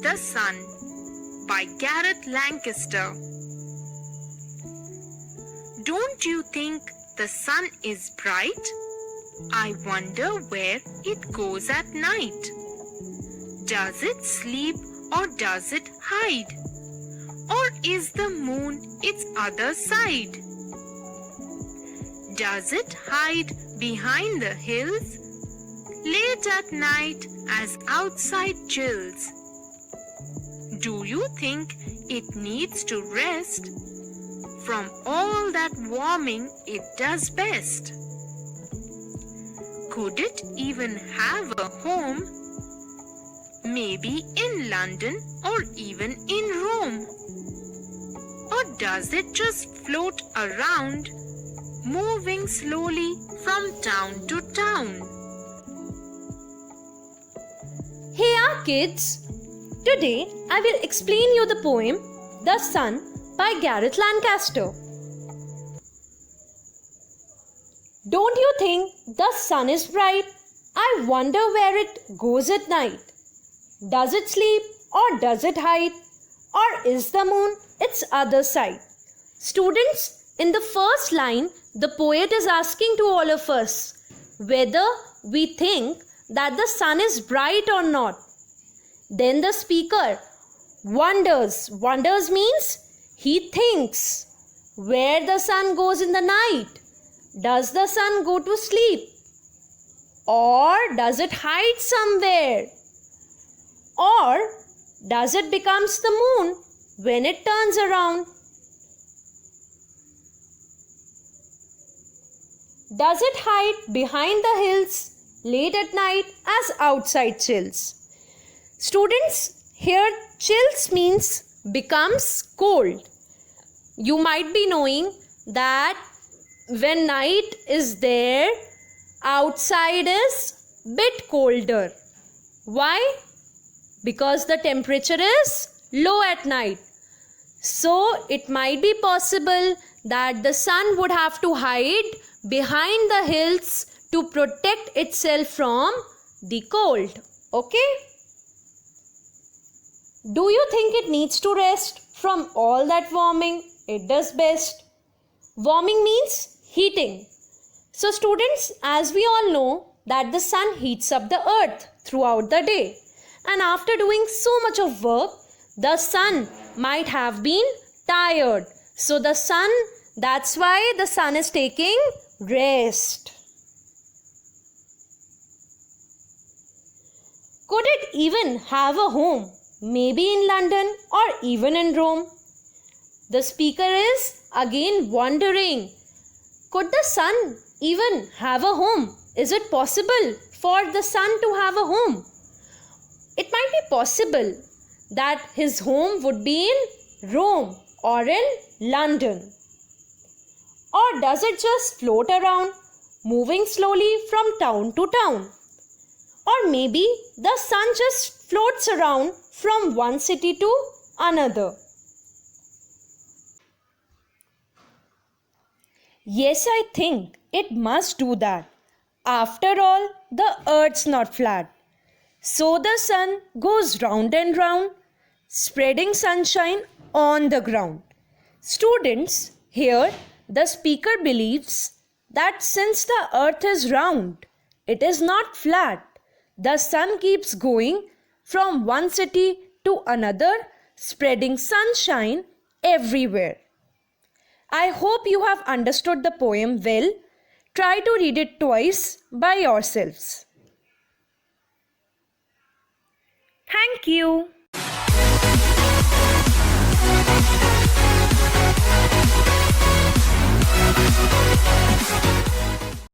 The Sun by Gareth Lancaster. Don't you think the sun is bright? I wonder where it goes at night. Does it sleep or does it hide? Or is the moon its other side? Does it hide behind the hills late at night as outside chills? Do you think it needs to rest from all that warming it does best? Could it even have a home? Maybe in London or even in Rome? Or does it just float around, moving slowly from town to town? Hey kids! Today I will explain you the poem The Sun by Gareth Lancaster. Don't you think the sun is bright? I wonder where it goes at night. Does it sleep or does it hide? Or is the moon its other side? Students, in the first line, the poet is asking to all of us whether we think that the sun is bright or not. Then the speaker wonders. Wonders means he thinks where the sun goes in the night. Does the sun go to sleep? Or does it hide somewhere? Or does it becomes the moon when it turns around? Does it hide behind the hills late at night as outside chills? Students, here chills means becomes cold. You might be knowing that when night is there, outside is bit colder. Why? Because the temperature is low at night. So it might be possible that the sun would have to hide behind the hills to protect itself from the cold. Okay? Do you think it needs to rest from all that warming it does best? Warming means heating. So students, as we all know that the sun heats up the earth throughout the day. And after doing so much of work, the sun might have been tired. So that's why the sun is taking rest. Could it even have a home? Maybe in London or even in Rome? The speaker is again wondering, could the sun even have a home? Is it possible for the sun to have a home? It might be possible that his home would be in Rome or in London. Or does it just float around, moving slowly from town to town? Or maybe the sun just floats around from one city to another. Yes, I think it must do that. After all, the earth's not flat. So the sun goes round and round, spreading sunshine on the ground. Students, here the speaker believes that since the earth is round, it is not flat. The sun keeps going from one city to another, spreading sunshine everywhere. I hope you have understood the poem well. Try to read it twice by yourselves. Thank you.